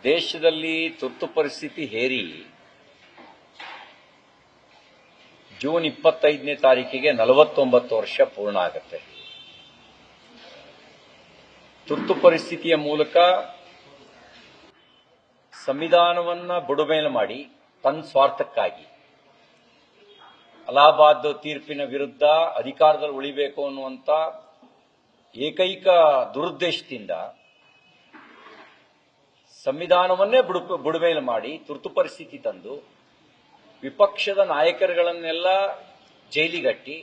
ದೇಶದಲ್ಲಿ ತುರ್ತು ಪರಿಸ್ಥಿತಿ ಹೇರಿ ಜೂನ್ 25ನೇ ತಾರೀಕಿಗೆ 49 ವರ್ಷ ಪೂರ್ಣ ಆಗುತ್ತೆ. ತುರ್ತು ಪರಿಸ್ಥಿತಿಯ ಮೂಲಕ ಸಂವಿಧಾನವನ್ನ ಬುಡಮೇಲು ಮಾಡಿ ತನ್ನ ಸ್ವಾರ್ಥಕ್ಕಾಗಿ ಅಲಹಾಬಾದ್ ತೀರ್ಪಿನ ವಿರುದ್ಧ ಅಧಿಕಾರದಲ್ಲಿ ಉಳಿಬೇಕು ಅನ್ನುವಂಥ ಏಕೈಕ ದುರುದ್ದೇಶದಿಂದ ಸಂವಿಧಾನವನ್ನೇ ಬುಡಮೇಲು ಮಾಡಿ ತುರ್ತು ಪರಿಸ್ಥಿತಿ ತಂದು ವಿಪಕ್ಷದ ನಾಯಕರುಗಳನ್ನೆಲ್ಲ ಜೈಲಿಗಟ್ಟಿ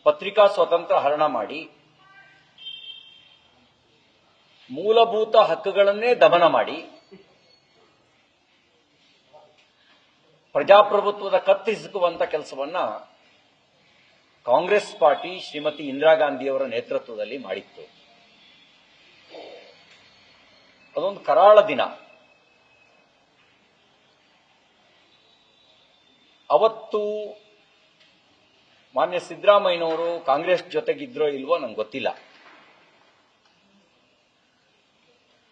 ಪತ್ರಿಕಾ ಸ್ವಾತಂತ್ರ್ಯ ಹರಣ ಮಾಡಿ ಮೂಲಭೂತ ಹಕ್ಕುಗಳನ್ನೇ ದಮನ ಮಾಡಿ ಪ್ರಜಾಪ್ರಭುತ್ವದ ಕತ್ತಿಸುವಂತ ಕೆಲಸವನ್ನ ಕಾಂಗ್ರೆಸ್ ಪಾರ್ಟಿ ಶ್ರೀಮತಿ ಇಂದಿರಾ ಗಾಂಧಿಯವರ ನೇತೃತ್ವದಲ್ಲಿ ಮಾಡಿತ್ತು. ಅದೊಂದು ಕರಾಳ ದಿನ. ಅವತ್ತು ಮಾನ್ಯ ಸಿದ್ದರಾಮಯ್ಯನವರು ಕಾಂಗ್ರೆಸ್ ಜೊತೆಗಿದ್ರೋ ಇಲ್ವೋ ನಂಗೆ ಗೊತ್ತಿಲ್ಲ.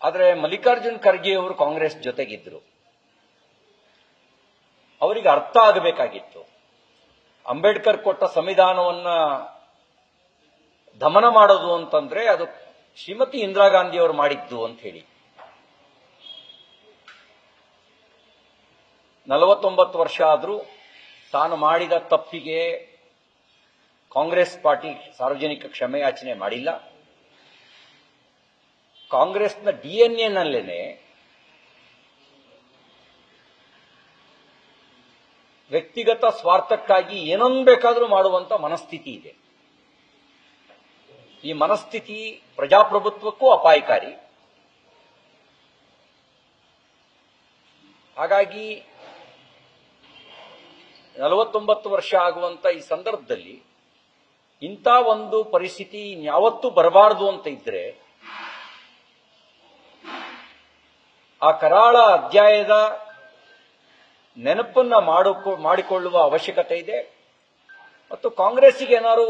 ಆದರೆ ಮಲ್ಲಿಕಾರ್ಜುನ್ ಖರ್ಗೆ ಅವರು ಕಾಂಗ್ರೆಸ್ ಜೊತೆಗಿದ್ರು. ಅವರಿಗೆ ಅರ್ಥ ಆಗಬೇಕಾಗಿತ್ತು ಅಂಬೇಡ್ಕರ್ ಕೊಟ್ಟ ಸಂವಿಧಾನವನ್ನ ದಮನ ಮಾಡೋದು ಅಂತಂದ್ರೆ ಅದು ಶ್ರೀಮತಿ ಇಂದಿರಾ ಗಾಂಧಿ ಅವರು ಮಾಡಿದ್ದು ಅಂತ ಹೇಳಿ. 49 ವರ್ಷ ಆದರೂ ತಾನು ಮಾಡಿದ ತಪ್ಪಿಗೆ ಕಾಂಗ್ರೆಸ್ ಪಾರ್ಟಿ ಸಾರ್ವಜನಿಕ ಕ್ಷಮೆಯಾಚನೆ ಮಾಡಿಲ್ಲ. ಕಾಂಗ್ರೆಸ್ನ ಡಿಎನ್ಎನಲ್ಲೇನೆ ವ್ಯಕ್ತಿಗತ ಸ್ವಾರ್ಥಕ್ಕಾಗಿ ಏನೊಂದು ಬೇಕಾದರೂ ಮಾಡುವಂತ ಮನಸ್ಥಿತಿ ಇದೆ. ಈ ಮನಸ್ಥಿತಿ ಪ್ರಜಾಪ್ರಭುತ್ವಕ್ಕೂ ಅಪಾಯಕಾರಿ. ಹಾಗಾಗಿ 49 ವರ್ಷ ಆಗುವಂತ ಈ ಸಂದರ್ಭದಲ್ಲಿ ಇಂಥ ಒಂದು ಪರಿಸ್ಥಿತಿ ಯಾವತ್ತೂ ಬರಬಾರದು ಅಂತ ಇದ್ರೆ ಆ ಕರಾಳ ಅಧ್ಯಾಯದ ನೆನಪನ್ನ ಮಾಡಿಕೊಳ್ಳುವ ಅವಶ್ಯಕತೆ ಇದೆ. ಮತ್ತು ಕಾಂಗ್ರೆಸ್ಸಿಗೆ ಏನಾದ್ರು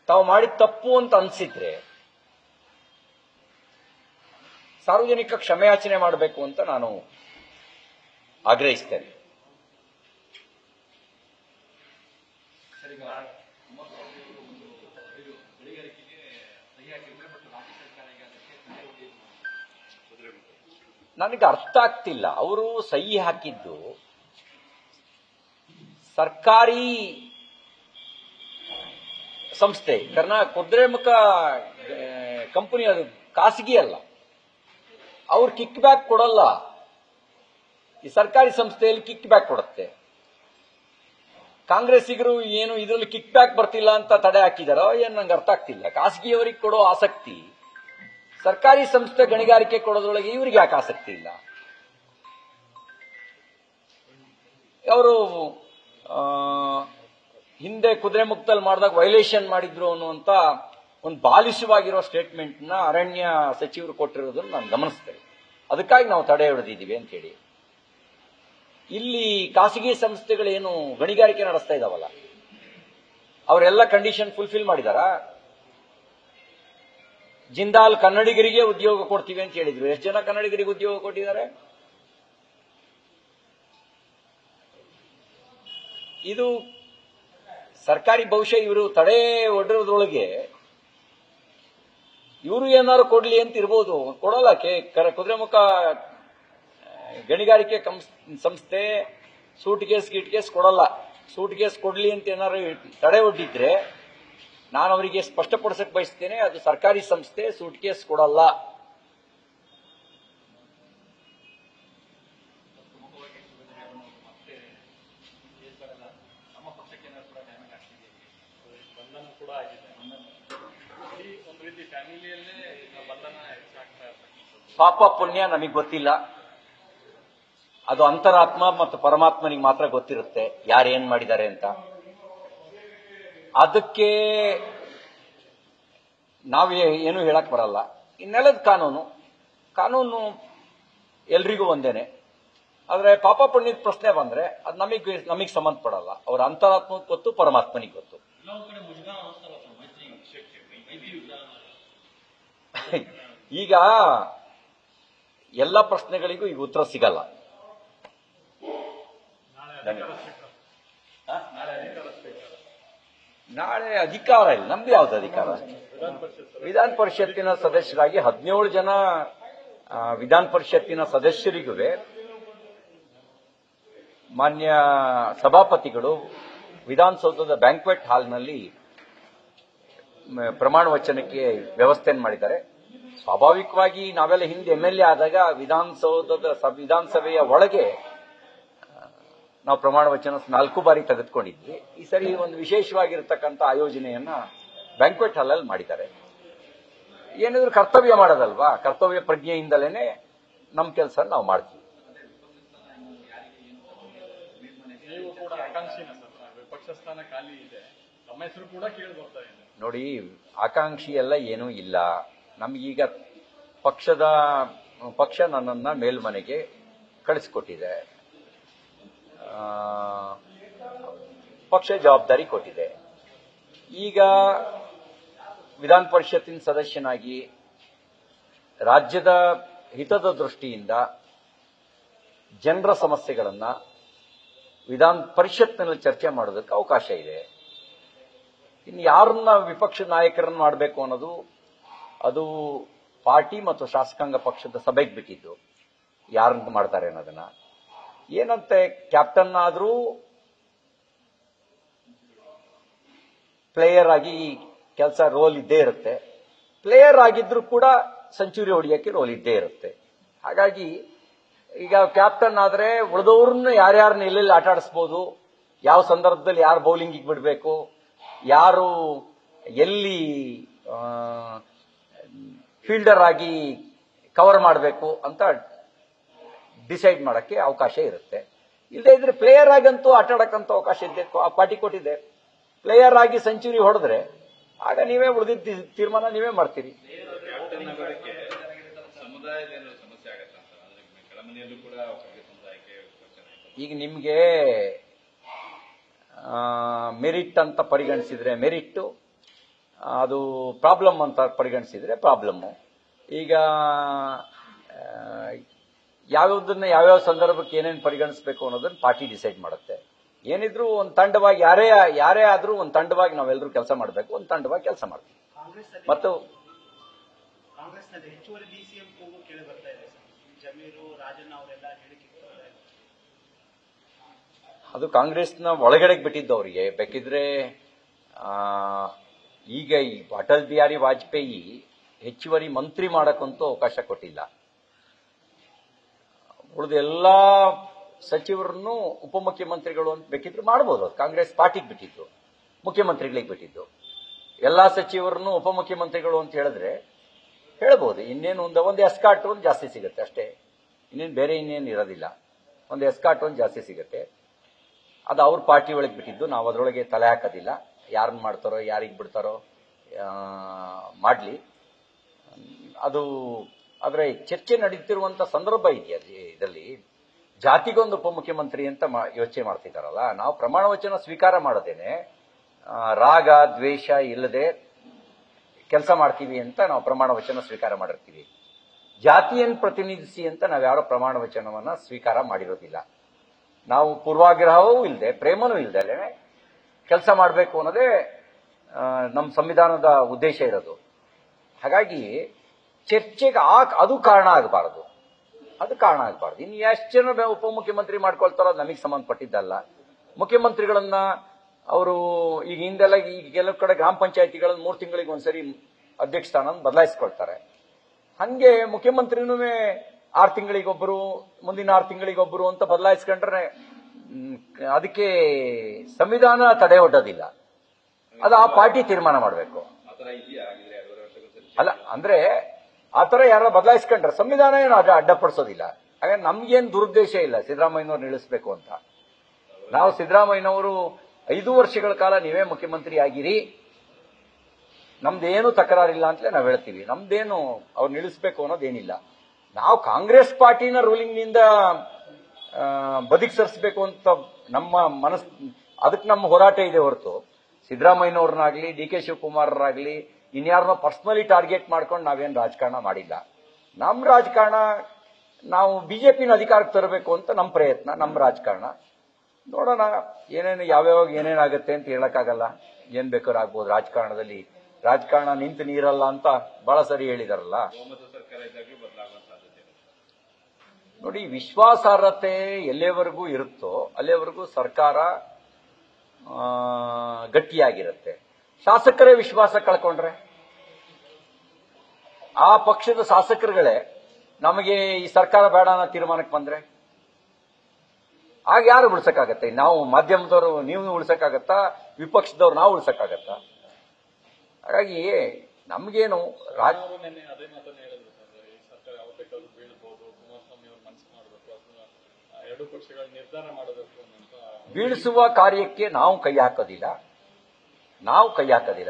ತಾವು ಮಾಡಿದ ತಪ್ಪು ಅಂತ ಅನಿಸಿದ್ರೆ ಸಾರ್ವಜನಿಕ ಕ್ಷಮೆಯಾಚನೆ ಮಾಡಬೇಕು ಅಂತ ನಾನು ಆಗ್ರಹಿಸ್ತೇನೆ. ನನಗೆ ಅರ್ಥ ಆಗ್ತಿಲ್ಲ. ಅವರು ಸಹಿ ಹಾಕಿದ್ದು ಸರ್ಕಾರಿ ಸಂಸ್ಥೆ, ಕುದುರೆಮುಖ ಕಂಪನಿ, ಅದು ಖಾಸಗಿ ಅಲ್ಲ. ಅವ್ರು ಕಿಕ್ ಬ್ಯಾಕ್ ಕೊಡಲ್ಲ. ಈ ಸರ್ಕಾರಿ ಸಂಸ್ಥೆಯಲ್ಲಿ ಕಿಕ್ ಬ್ಯಾಕ್ ಕೊಡುತ್ತೆ. ಕಾಂಗ್ರೆಸ್ಸಿಗರು ಏನು ಇದರಲ್ಲಿ ಕಿಕ್ ಬ್ಯಾಕ್ ಬರ್ತಿಲ್ಲ ಅಂತ ತಡೆ ಹಾಕಿದಾರೋ ಏನು ನಂಗೆ ಅರ್ಥ ಆಗ್ತಿಲ್ಲ. ಖಾಸಗಿಯವರಿಗೆ ಕೊಡೋ ಆಸಕ್ತಿ ಸರ್ಕಾರಿ ಸಂಸ್ಥೆ ಗಣಿಗಾರಿಕೆ ಕೊಡೋದ್ರೊಳಗೆ ಇವರಿಗೆ ಯಾಕೆ ಆಸಕ್ತಿ ಇಲ್ಲ? ಅವರು ಹಿಂದೆ ಕುದುರೆಮುಖದಲ್ಲಿ ಮಾಡಿದಾಗ ವೈಲೇಷನ್ ಮಾಡಿದ್ರು ಅನ್ನುವಂತ ಒಂದು ಬಾಲಿಶವಾಗಿರೋ ಸ್ಟೇಟ್ಮೆಂಟ್ ನ ಅರಣ್ಯ ಸಚಿವರು ಕೊಟ್ಟಿರೋದನ್ನು ನಾನು ಗಮನಿಸ್ತೇನೆ. ಅದಕ್ಕಾಗಿ ನಾವು ತಡೆ ಹಿಡಿದಿದ್ದೀವಿ ಅಂತ ಹೇಳಿ. ಇಲ್ಲಿ ಖಾಸಗಿ ಸಂಸ್ಥೆಗಳೇನು ಗಣಿಗಾರಿಕೆ ನಡೆಸ್ತಾ ಇದಾವಲ್ಲ, ಅವರೆಲ್ಲ ಕಂಡೀಷನ್ ಫುಲ್ಫಿಲ್ ಮಾಡಿದಾರಾ? ಜಿಂದಾಲ್ ಕನ್ನಡಿಗರಿಗೆ ಉದ್ಯೋಗ ಕೊಡ್ತೀವಿ ಅಂತ ಹೇಳಿದ್ರು. ಎಷ್ಟು ಜನ ಕನ್ನಡಿಗರಿಗೆ ಉದ್ಯೋಗ ಕೊಟ್ಟಿದ್ದಾರೆ? ಇದು ಸರ್ಕಾರಿ ಬಹುಶಃ ಇವರು ತಡೆ ಒಡ್ಡಿರೋದ್ರೊಳಗೆ ಇವರು ಏನಾದ್ರು ಕೊಡ್ಲಿ ಅಂತ ಇರ್ಬೋದು. ಕೊಡಲ್ಲ. ಕುದುರೆಮುಖ ಗಣಿಗಾರಿಕೆ ಸಂಸ್ಥೆ ಸೂಟ್ ಕೇಸ್ ಕೊಡಲ್ಲ. ಸೂಟ್ ಕೇಸ್ ಕೊಡ್ಲಿ ಅಂತ ಏನಾದ್ರು ತಡೆ ಒಡ್ಡಿದ್ರೆ ನಾನು ಅವರಿಗೆ ಸ್ಪಷ್ಟಪಡಿಸಕ್ಕೆ ಬಯಸ್ತೇನೆ, ಅದು ಸರ್ಕಾರಿ ಸಂಸ್ಥೆ, ಸೂಟ್ ಕೇಸ್ ಕೊಡಲ್ಲ. ಪಾಪ ಪುಣ್ಯ ನಮಗೆ ಗೊತ್ತಿಲ್ಲ. ಅದು ಅಂತರಾತ್ಮ ಮತ್ತು ಪರಮಾತ್ಮನಿಗೆ ಮಾತ್ರ ಗೊತ್ತಿರುತ್ತೆ ಯಾರೇನ್ ಮಾಡಿದ್ದಾರೆ ಅಂತ. ಅದಕ್ಕೆ ನಾವು ಏನು ಹೇಳಕ್ ಬರಲ್ಲ. ಇನ್ನೆಲ್ಲದ ಕಾನೂನು ಎಲ್ರಿಗೂ ಒಂದೇನೆ. ಆದ್ರೆ ಪಾಪ ಪುಣ್ಯದ ಪ್ರಶ್ನೆ ಬಂದ್ರೆ ಅದು ನಮಗೆ ಸಂಬಂಧಪಡಲ್ಲ. ಅವ್ರ ಅಂತರಾತ್ಮಕ್ಕೆ ಗೊತ್ತು, ಪರಮಾತ್ಮನಿಗೆ ಗೊತ್ತು. ಈಗ ಎಲ್ಲ ಪ್ರಶ್ನೆಗಳಿಗೂ ಈಗ ಉತ್ತರ ಸಿಗಲ್ಲ. ನಾಳೆ ಅಧಿಕಾರ ಇಲ್ಲ. ನಮ್ದು ಯಾವ್ದು ಅಧಿಕಾರ? ವಿಧಾನ ಪರಿಷತ್ತಿನ ಸದಸ್ಯರಾಗಿ 17 ಜನ ವಿಧಾನ ಪರಿಷತ್ತಿನ ಸದಸ್ಯರಿಗೂ ಮಾನ್ಯ ಸಭಾಪತಿಗಳು ವಿಧಾನಸೌಧದ ಬ್ಯಾಂಕ್ವೆಟ್ ಹಾಲ್ನಲ್ಲಿ ಪ್ರಮಾಣ ವಚನಕ್ಕೆ ವ್ಯವಸ್ಥೆಯನ್ನು ಮಾಡಿದ್ದಾರೆ. ಸ್ವಾಭಾವಿಕವಾಗಿ ನಾವೆಲ್ಲ ಹಿಂದೆ MLA ಆದಾಗ ವಿಧಾನಸಭೆಯ ಒಳಗೆ ನಾವು ಪ್ರಮಾಣ ವಚನ 4 ಬಾರಿ ತೆಗೆದುಕೊಂಡಿದ್ವಿ. ಈ ಸರಿ ಒಂದು ವಿಶೇಷವಾಗಿರತಕ್ಕಂಥ ಆಯೋಜನೆಯನ್ನ ಬ್ಯಾಂಕ್ವೆಟ್ ಹಾಲಲ್ಲಿ ಮಾಡಿದ್ದಾರೆ. ಏನಾದ್ರೂ ಕರ್ತವ್ಯ ಮಾಡೋದಲ್ವಾ, ಕರ್ತವ್ಯ ಪ್ರಜ್ಞೆಯಿಂದಲೇ ನಮ್ಮ ಕೆಲಸ ನಾವು ಮಾಡ್ತೀವಿ. ನೋಡಿ, ಆಕಾಂಕ್ಷಿ ಎಲ್ಲ ಏನೂ ಇಲ್ಲ. ನಮಗೀಗ ಪಕ್ಷ ನನ್ನನ್ನ ಮೇಲ್ಮನೆಗೆ ಕಳಿಸಿಕೊಟ್ಟಿದೆ, ಪಕ್ಷ ಜವಾಬ್ದಾರಿ ಕೊಟ್ಟಿದೆ. ಈಗ ವಿಧಾನ ಪರಿಷತ್ತಿನ ಸದಸ್ಯನಾಗಿ ರಾಜ್ಯದ ಹಿತದ ದೃಷ್ಟಿಯಿಂದ ಜನರ ಸಮಸ್ಯೆಗಳನ್ನ ವಿಧಾನ ಪರಿಷತ್ನಲ್ಲಿ ಚರ್ಚೆ ಮಾಡೋದಕ್ಕೆ ಅವಕಾಶ ಇದೆ. ಇನ್ನು ಯಾರನ್ನ ವಿಪಕ್ಷ ನಾಯಕರನ್ನು ಮಾಡಬೇಕು ಅನ್ನೋದು ಅದು ಪಾರ್ಟಿ ಮತ್ತು ಶಾಸಕಾಂಗ ಪಕ್ಷದ ಸಭೆಗೆ ಬಿಟ್ಟಿದ್ದು, ಯಾರನ್ನ ಮಾಡ್ತಾರೆ ಅನ್ನೋದನ್ನ. ಏನಂತೆ, ಕ್ಯಾಪ್ಟನ್ ಆದ್ರೂ ಪ್ಲೇಯರ್ ಆಗಿ ಕೆಲಸ ರೋಲ್ ಇದ್ದೇ ಇರುತ್ತೆ, ಪ್ಲೇಯರ್ ಆಗಿದ್ರು ಕೂಡ ಸೆಂಚುರಿ ಹೊಡಿಯಕ್ಕೆ ರೋಲ್ ಇದ್ದೇ ಇರುತ್ತೆ. ಹಾಗಾಗಿ ಈಗ ಕ್ಯಾಪ್ಟನ್ ಆದ್ರೆ ಉಳಿದವ್ರನ್ನ ಯಾರ್ಯಾರನ್ನ ಎಲ್ಲೆಲ್ಲಿ ಆಟ ಆಡಿಸ್ಬೋದು, ಯಾವ ಸಂದರ್ಭದಲ್ಲಿ ಯಾರು ಬೌಲಿಂಗಿಗೆ ಬಿಡಬೇಕು, ಯಾರು ಎಲ್ಲಿ ಫೀಲ್ಡರ್ ಆಗಿ ಕವರ್ ಮಾಡಬೇಕು ಅಂತ ಡಿಸೈಡ್ ಮಾಡಕ್ಕೆ ಅವಕಾಶ ಇರುತ್ತೆ. ಇಲ್ಲದೆ ಇದ್ರೆ ಪ್ಲೇಯರ್ ಆಗಂತೂ ಆಟ ಆಡಕ್ಕಂತೂ ಅವಕಾಶ ಇದೆ, ಪಾರ್ಟಿ ಕೊಟ್ಟಿದೆ. ಪ್ಲೇಯರ್ ಆಗಿ ಸೆಂಚುರಿ ಹೊಡೆದ್ರೆ ಆಗ ನೀವೇ ಉಳಿದಿದ್ದ ತೀರ್ಮಾನ ನೀವೇ ಮಾಡ್ತೀರಿ. ಈಗ ನಿಮ್ಗೆ ಮೆರಿಟ್ ಅಂತ ಪರಿಗಣಿಸಿದ್ರೆ ಮೆರಿಟ್, ಅದು ಪ್ರಾಬ್ಲಮ್ ಅಂತ ಪರಿಗಣಿಸಿದ್ರೆ ಪ್ರಾಬ್ಲಮ್ಮು. ಈಗ ಯಾವ್ಯಾವ ಸಂದರ್ಭಕ್ಕೆ ಏನೇನು ಪರಿಗಣಿಸಬೇಕು ಅನ್ನೋದನ್ನ ಪಾರ್ಟಿ ಡಿಸೈಡ್ ಮಾಡುತ್ತೆ. ಏನಿದ್ರು ಒಂದು ತಂಡವಾಗಿ ಯಾರೇ ಆದ್ರೂ ಒಂದು ತಂಡವಾಗಿ ನಾವೆಲ್ಲರೂ ಕೆಲಸ ಮಾಡಬೇಕು, ಒಂದು ತಂಡವಾಗಿ ಕೆಲಸ ಮಾಡ್ತೀವಿ. ಮತ್ತು ಅದು ಕಾಂಗ್ರೆಸ್ನ ಒಳಗಡೆಗೆ ಬಿಟ್ಟಿದ್ದು ಅವರಿಗೆ. ಬೇಕಿದ್ರೆ ಈಗ ಈ ಅಟಲ್ ಬಿಹಾರಿ ವಾಜಪೇಯಿ ಹೆಚ್ಚುವರಿ ಮಂತ್ರಿ ಮಾಡಕ್ಕಂತೂ ಅವಕಾಶ ಕೊಟ್ಟಿಲ್ಲ. ಉಳಿದ ಎಲ್ಲಾ ಸಚಿವರನ್ನು ಉಪಮುಖ್ಯಮಂತ್ರಿಗಳು ಅಂತ ಬೇಕಿದ್ರು ಮಾಡಬಹುದು. ಅದು ಕಾಂಗ್ರೆಸ್ ಪಾರ್ಟಿಗೆ ಬಿಟ್ಟಿದ್ದು, ಮುಖ್ಯಮಂತ್ರಿಗಳಿಗೆ ಬಿಟ್ಟಿದ್ದು. ಎಲ್ಲಾ ಸಚಿವರನ್ನು ಉಪಮುಖ್ಯಮಂತ್ರಿಗಳು ಅಂತ ಹೇಳಿದ್ರೆ ಹೇಳ್ಬೋದು. ಇನ್ನೇನು ಒಂದು ಎಸ್ಕಾಟ್ ಒಂದು ಜಾಸ್ತಿ ಸಿಗುತ್ತೆ ಅಷ್ಟೇ, ಇನ್ನೇನು ಬೇರೆ ಇನ್ನೇನು ಇರೋದಿಲ್ಲ. ಒಂದು ಎಸ್ಕಾಟ್ ಒಂದು ಜಾಸ್ತಿ ಸಿಗುತ್ತೆ. ಅದು ಅವ್ರ ಪಾರ್ಟಿ ಒಳಗೆ ಬಿಟ್ಟಿದ್ದು, ನಾವು ಅದರೊಳಗೆ ತಲೆ ಹಾಕೋದಿಲ್ಲ. ಯಾರನ್ನ ಮಾಡ್ತಾರೋ ಯಾರಿಗೆ ಬಿಡ್ತಾರೋ ಮಾಡಲಿ. ಅದು ಆದರೆ ಚರ್ಚೆ ನಡೀತಿರುವಂತ ಸಂದರ್ಭ ಇದೆಯಾ ಇದರಲ್ಲಿ? ಜಾತಿಗೊಂದು ಉಪಮುಖ್ಯಮಂತ್ರಿ ಅಂತ ಯೋಚನೆ ಮಾಡ್ತಿದ್ದಾರಲ್ಲ. ನಾವು ಪ್ರಮಾಣ ವಚನ ಸ್ವೀಕಾರ ಮಾಡದೇನೆ ರಾಗ ದ್ವೇಷ ಇಲ್ಲದೆ ಕೆಲಸ ಮಾಡ್ತೀವಿ ಅಂತ ನಾವು ಪ್ರಮಾಣ ವಚನ ಸ್ವೀಕಾರ ಮಾಡಿರ್ತೀವಿ. ಜಾತಿಯನ್ನು ಪ್ರತಿನಿಧಿಸಿ ಅಂತ ನಾವು ಯಾರೋ ಪ್ರಮಾಣ ವಚನವನ್ನ ಸ್ವೀಕಾರ ಮಾಡಿರೋದಿಲ್ಲ. ನಾವು ಪೂರ್ವಾಗ್ರಹವೂ ಇಲ್ಲದೆ ಪ್ರೇಮನೂ ಇಲ್ಲದೆ ಕೆಲಸ ಮಾಡಬೇಕು ಅನ್ನೋದೇ ನಮ್ಮ ಸಂವಿಧಾನದ ಉದ್ದೇಶ ಇರೋದು. ಹಾಗಾಗಿ ಚರ್ಚೆಗೆ ಅದು ಕಾರಣ ಆಗಬಾರದು. ಇನ್ನು ಎಷ್ಟು ಜನ ಉಪಮುಖ್ಯಮಂತ್ರಿ ಮಾಡ್ಕೊಳ್ತಾರೋ ಅದು ನಮಗೆ ಸಂಬಂಧಪಟ್ಟಿದ್ದಲ್ಲ. ಮುಖ್ಯಮಂತ್ರಿಗಳನ್ನ ಅವರು ಈಗ ಹಿಂದೆಲ್ಲ ಈಗ ಕೆಲವು ಕಡೆ ಗ್ರಾಮ ಪಂಚಾಯತಿಗಳನ್ನು 3 ತಿಂಗಳಿಗೆ ಒಂದ್ಸರಿ ಅಧ್ಯಕ್ಷ ಸ್ಥಾನ ಬದಲಾಯಿಸ್ಕೊಳ್ತಾರೆ. ಹಂಗೆ ಮುಖ್ಯಮಂತ್ರಿನೂ 6 ತಿಂಗಳಿಗೊಬ್ಬರು, ಮುಂದಿನ 6 ತಿಂಗಳಿಗೊಬ್ಬರು ಅಂತ ಬದಲಾಯಿಸ್ಕೊಂಡ್ರೆ ಅದಕ್ಕೆ ಸಂವಿಧಾನ ತಡೆ ಒಡ್ಡೋದಿಲ್ಲ. ಅದು ಆ ಪಾರ್ಟಿ ತೀರ್ಮಾನ ಮಾಡಬೇಕು. ಅಲ್ಲ ಅಂದ್ರೆ ಆತರ ಯಾರ ಬದಲಾಯಿಸ್ಕೊಂಡ್ರೆ ಸಂವಿಧಾನ ಏನು ಅಡ್ಡಪಡಿಸೋದಿಲ್ಲ. ಹಾಗಾಗಿ ನಮ್ಗೇನು ದುರುದ್ದೇಶ ಇಲ್ಲ ಸಿದ್ದರಾಮಯ್ಯನವ್ರು ನಿಲ್ಲಿಸಬೇಕು ಅಂತ. ನಾವು ಸಿದ್ದರಾಮಯ್ಯನವರು 5 ವರ್ಷಗಳ ಕಾಲ ನೀವೇ ಮುಖ್ಯಮಂತ್ರಿ ಆಗಿರಿ, ನಮ್ದೇನು ತಕರಾರಿಲ್ಲ ಅಂತಲೇ ನಾವು ಹೇಳ್ತೀವಿ. ನಮ್ದೇನು ಅವ್ರು ನಿಲ್ಲಿಸಬೇಕು ಅನ್ನೋದೇನಿಲ್ಲ. ನಾವು ಕಾಂಗ್ರೆಸ್ ಪಾರ್ಟಿನ ರೂಲಿಂಗ್ನಿಂದ ಬದಿಗೆ ಸರಿಸಬೇಕು ಅಂತ ನಮ್ಮ ಅದಕ್ಕೆ ನಮ್ಮ ಹೋರಾಟ ಇದೆ ಹೊರತು ಸಿದ್ದರಾಮಯ್ಯನವ್ರನ್ನಾಗ್ಲಿ, ಡಿ ಕೆ ಶಿವಕುಮಾರರಾಗ್ಲಿ, ಇನ್ಯಾರನ್ನೋ ಪರ್ಸನಲಿ ಟಾರ್ಗೆಟ್ ಮಾಡ್ಕೊಂಡು ನಾವೇನು ರಾಜಕಾರಣ ಮಾಡಿಲ್ಲ. ನಮ್ಮ ರಾಜಕಾರಣ ನಾವು ಬಿಜೆಪಿನ ಅಧಿಕಾರಕ್ಕೆ ತರಬೇಕು ಅಂತ ನಮ್ಮ ಪ್ರಯತ್ನ, ನಮ್ಮ ರಾಜಕಾರಣ. ನೋಡೋಣ ಏನೇನು ಯಾವ್ಯಾವಾಗ ಏನೇನಾಗುತ್ತೆ ಅಂತ ಹೇಳಕ್ಕಾಗಲ್ಲ. ಏನ್ ಬೇಕಾದ್ರೂ ಆಗ್ಬೋದು ರಾಜಕಾರಣದಲ್ಲಿ. ರಾಜಕಾರಣ ನಿಂತು ನೀರಲ್ಲ ಅಂತ ಬಹಳ ಸರಿ ಹೇಳಿದಾರಲ್ಲ. ನೋಡಿ, ವಿಶ್ವಾಸಾರ್ಹತೆ ಎಲ್ಲಿವರೆಗೂ ಇರುತ್ತೋ ಅಲ್ಲಿವರೆಗೂ ಸರ್ಕಾರ ಗಟ್ಟಿಯಾಗಿರುತ್ತೆ. ಶಾಸಕರೇ ವಿಶ್ವಾಸ ಕಳ್ಕೊಂಡ್ರೆ, ಆ ಪಕ್ಷದ ಶಾಸಕರುಗಳೇ ನಮಗೆ ಈ ಸರ್ಕಾರ ಬೇಡ ಅನ್ನೋ ತೀರ್ಮಾನಕ್ಕೆ ಬಂದ್ರೆ ಆಗ ಯಾರು ಉಳಿಸಕ್ಕಾಗತ್ತೆ? ನಾವು ಮಾಧ್ಯಮದವರು ನೀವು ಉಳಿಸಕ್ಕಾಗತ್ತಾ? ವಿಪಕ್ಷದವ್ರು ನಾವು ಉಳಿಸಕ್ಕಾಗತ್ತಾ? ಹಾಗಾಗಿ ನಮ್ಗೇನು ಬೀಳಿಸುವ ಕಾರ್ಯಕ್ಕೆ ನಾವು ಕೈ ಹಾಕೋದಿಲ್ಲ.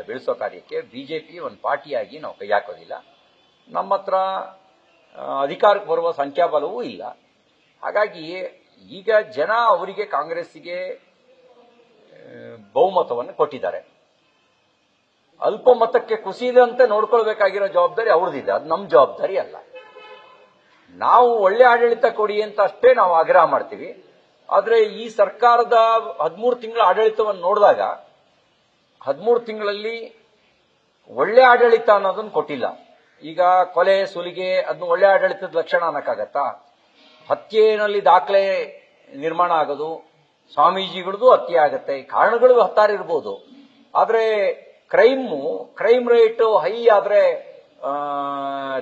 ಬೀಳಿಸೋ ಕಾರ್ಯಕ್ಕೆ ಬಿಜೆಪಿ ಒಂದು ಪಾರ್ಟಿಯಾಗಿ ನಾವು ಕೈ ಹಾಕೋದಿಲ್ಲ. ನಮ್ಮ ಹತ್ರ ಅಧಿಕಾರಕ್ಕೆ ಬರುವ ಸಂಖ್ಯಾಬಲವೂ ಇಲ್ಲ. ಹಾಗಾಗಿ ಈಗ ಜನ ಅವರಿಗೆ ಕಾಂಗ್ರೆಸ್ಸಿಗೆ ಬಹುಮತವನ್ನು ಕೊಟ್ಟಿದ್ದಾರೆ. ಅಲ್ಪಮತಕ್ಕೆ ಕುಸಿದಂತೆ ನೋಡ್ಕೊಳ್ಬೇಕಾಗಿರೋ ಜವಾಬ್ದಾರಿ ಅವ್ರದ್ದಿದೆ, ಅದು ನಮ್ಮ ಜವಾಬ್ದಾರಿ ಅಲ್ಲ. ನಾವು ಒಳ್ಳೆ ಆಡಳಿತ ಕೊಡಿ ಅಂತ ಅಷ್ಟೇ ನಾವು ಆಗ್ರಹ ಮಾಡ್ತೀವಿ. ಆದ್ರೆ ಈ ಸರ್ಕಾರದ 13 ತಿಂಗಳ ಆಡಳಿತವನ್ನು ನೋಡಿದಾಗ 13 ತಿಂಗಳಲ್ಲಿ ಒಳ್ಳೆ ಆಡಳಿತ ಅನ್ನೋದನ್ನು ಕೊಟ್ಟಿಲ್ಲ. ಈಗ ಕೊಲೆ ಸುಲಿಗೆ ಅದನ್ನ ಒಳ್ಳೆ ಆಡಳಿತದ ಲಕ್ಷಣ ಅನ್ನಕ್ಕಾಗತ್ತಾ? ಹತ್ಯೆಯಲ್ಲಿ ದಾಖಲೆ ನಿರ್ಮಾಣ ಆಗೋದು, ಸ್ವಾಮೀಜಿಗಳದ್ದು ಹತ್ಯೆ ಆಗತ್ತೆ, ಕಾರಣಗಳು ಹತ್ತಾರಿರ್ಬೋದು. ಆದ್ರೆ ಕ್ರೈಮ್ ರೇಟ್ ಹೈ ಆದ್ರೆ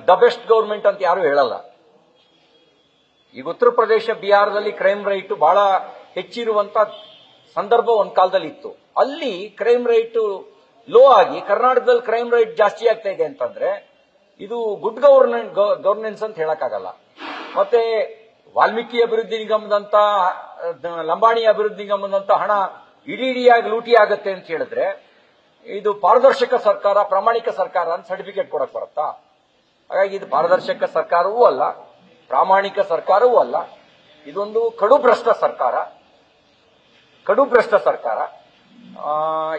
ದ ಬೆಸ್ಟ್ ಗೌರ್ಮೆಂಟ್ ಅಂತ ಯಾರು ಹೇಳಲ್ಲ. ಈಗ ಉತ್ತರ ಪ್ರದೇಶ, ಬಿಹಾರದಲ್ಲಿ ಕ್ರೈಮ್ ರೇಟ್ ಬಹಳ ಹೆಚ್ಚಿರುವಂತ ಸಂದರ್ಭ ಒಂದ್ ಕಾಲದಲ್ಲಿ ಇತ್ತು. ಅಲ್ಲಿ ಕ್ರೈಮ್ ರೇಟ್ ಲೋ ಆಗಿ ಕರ್ನಾಟಕದಲ್ಲಿ ಕ್ರೈಮ್ ರೇಟ್ ಜಾಸ್ತಿ ಆಗ್ತಾ ಇದೆ ಅಂತಂದ್ರೆ ಇದು ಗುಡ್ ಗವರ್ನೆನ್ಸ್ ಅಂತ ಹೇಳಕ್ಕಾಗಲ್ಲ. ಮತ್ತೆ ವಾಲ್ಮೀಕಿ ಅಭಿವೃದ್ಧಿ ನಿಗಮದಂತ, ಲಂಬಾಣಿ ಅಭಿವೃದ್ಧಿ ನಿಗಮದಂತ ಹಣ ಇಡೀಯಾಗಿ ಲೂಟಿ ಆಗತ್ತೆ ಅಂತ ಹೇಳಿದ್ರೆ ಇದು ಪಾರದರ್ಶಕ ಸರ್ಕಾರ, ಪ್ರಾಮಾಣಿಕ ಸರ್ಕಾರ ಅಂತ ಸರ್ಟಿಫಿಕೇಟ್ ಕೊಡಕ್ ಬರುತ್ತಾ? ಹಾಗಾಗಿ ಇದು ಪಾರದರ್ಶಕ ಸರ್ಕಾರವೂ ಅಲ್ಲ, ಪ್ರಾಮಾಣಿಕ ಸರ್ಕಾರವೂ ಅಲ್ಲ. ಇದೊಂದು ಕಡುಭ್ರಷ್ಟ ಸರ್ಕಾರ.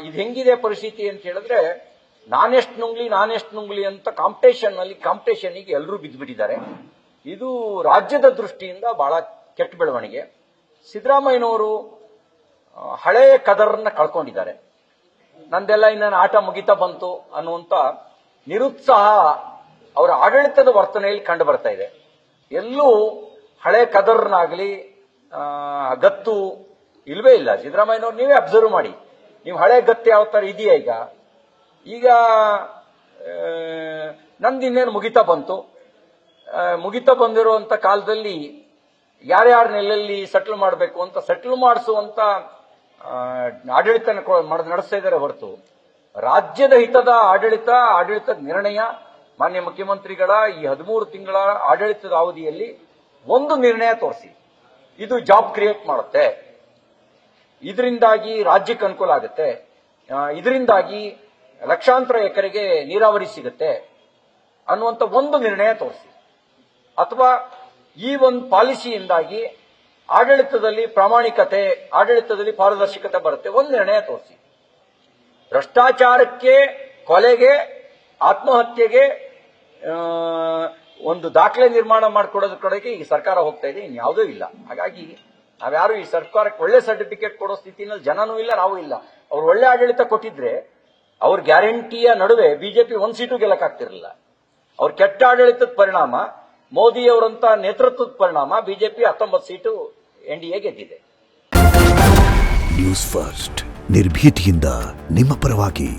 ಇದು ಹೆಂಗಿದೆ ಪರಿಸ್ಥಿತಿ ಅಂತ ಹೇಳಿದ್ರೆ ನಾನೆಷ್ಟು ನುಂಗ್ಲಿ ಅಂತ ಕಾಂಪಿಟೇಷನ್ಗೆ ಎಲ್ಲರೂ ಬಿದ್ದುಬಿಟ್ಟಿದ್ದಾರೆ. ಇದು ರಾಜ್ಯದ ದೃಷ್ಟಿಯಿಂದ ಬಹಳ ಕೆಟ್ಟ ಬೆಳವಣಿಗೆ. ಸಿದ್ದರಾಮಯ್ಯನವರು ಹಳೆಯ ಕದರನ್ನ ಕಳ್ಕೊಂಡಿದ್ದಾರೆ. ನಂದೆಲ್ಲ ಇನ್ನೇನು ಆಟ ಮುಗಿತಾ ಬಂತು ಅನ್ನುವಂತ ನಿರುತ್ಸಾಹ ಅವರ ಆಡಳಿತದ ವರ್ತನೆಯಲ್ಲಿ ಕಂಡು ಬರ್ತಾ ಇದೆ. ಎಲ್ಲೂ ಹಳೆ ಕದರ್ನಾಗ್ಲಿ ಗತ್ತು ಇಲ್ವೇ ಇಲ್ಲ. ಸಿದ್ದರಾಮಯ್ಯನವ್ರು ನೀವೇ ಅಬ್ಸರ್ವ್ ಮಾಡಿ, ನೀವು ಹಳೆ ಗತ್ತು ಯಾವ ತರ ಇದೆಯಾ? ಈಗ ನಂದಿನ್ನೇನು ಮುಗಿತಾ ಬಂದಿರುವಂತ ಕಾಲದಲ್ಲಿ ಯಾರ್ಯಾರನ್ನೆಲ್ಲಿ ಸೆಟ್ಲ್ ಮಾಡಬೇಕು ಅಂತ ಸೆಟ್ಲ್ ಮಾಡಿಸುವಂತ ಆಡಳಿತ ನಡೆಸ್ತಾ ಇದ್ದಾರೆ ಹೊರತು ರಾಜ್ಯದ ಹಿತದ ಆಡಳಿತದ ನಿರ್ಣಯ ಮಾನ್ಯ ಮುಖ್ಯಮಂತ್ರಿಗಳ ಈ 13 ತಿಂಗಳ ಆಡಳಿತದ ಅವಧಿಯಲ್ಲಿ ಒಂದು ನಿರ್ಣಯ ತೋರಿಸಿ. ಇದು ಜಾಬ್ ಕ್ರಿಯೇಟ್ ಮಾಡುತ್ತೆ, ಇದರಿಂದಾಗಿ ರಾಜ್ಯಕ್ಕೆ ಅನುಕೂಲ ಆಗುತ್ತೆ, ಇದರಿಂದಾಗಿ ಲಕ್ಷಾಂತರ ಎಕರೆಗೆ ನೀರಾವರಿ ಸಿಗುತ್ತೆ ಅನ್ನುವಂಥ ಒಂದು ನಿರ್ಣಯ ತೋರಿಸಿ. ಅಥವಾ ಈ ಒಂದು ಪಾಲಿಸಿಯಿಂದಾಗಿ ಆಡಳಿತದಲ್ಲಿ ಪ್ರಾಮಾಣಿಕತೆ, ಆಡಳಿತದಲ್ಲಿ ಪಾರದರ್ಶಕತೆ ಬರುತ್ತೆ, ಒಂದು ನಿರ್ಣಯ ತೋರಿಸಿ. ಭ್ರಷ್ಟಾಚಾರಕ್ಕೆ, ಕೊಲೆಗೆ, ಆತ್ಮಹತ್ಯೆಗೆ ಒಂದು ದಾಖಲೆ ನಿರ್ಮಾಣ ಮಾಡಿಕೊಡೋದ್ರ ಕಡೆಗೆ ಈ ಸರ್ಕಾರ ಹೋಗ್ತಾ ಇದೆ, ಇನ್ಯಾವುದೂ ಇಲ್ಲ. ಹಾಗಾಗಿ ನಾವ್ಯಾರು ಈ ಸರ್ಕಾರಕ್ಕೆ ಒಳ್ಳೆ ಸರ್ಟಿಫಿಕೇಟ್ ಕೊಡೋ ಸ್ಥಿತಿನಲ್ಲಿ ಜನನೂ ಇಲ್ಲ, ನಾವು ಇಲ್ಲ. ಅವ್ರು ಒಳ್ಳೆ ಆಡಳಿತ ಕೊಟ್ಟಿದ್ರೆ ಅವ್ರ ಗ್ಯಾರಂಟಿಯ ನಡುವೆ ಬಿಜೆಪಿ 1 ಸೀಟು ಗೆಲ್ಲಕ್ಕಾಗ್ತಿರಲಿಲ್ಲ. ಅವ್ರ ಕೆಟ್ಟ ಆಡಳಿತದ ಪರಿಣಾಮ, ಮೋದಿಯವರಂತ ನೇತೃತ್ವದ ಪರಿಣಾಮ ಬಿಜೆಪಿ 19 ಸೀಟು NDA ಗೆದ್ದಿದೆ. ನ್ಯೂಸ್ ಫಸ್ಟ್ ನಿರ್ಭೀತಿಯಿಂದ ನಿಮ್ಮ ಪರವಾಗಿ.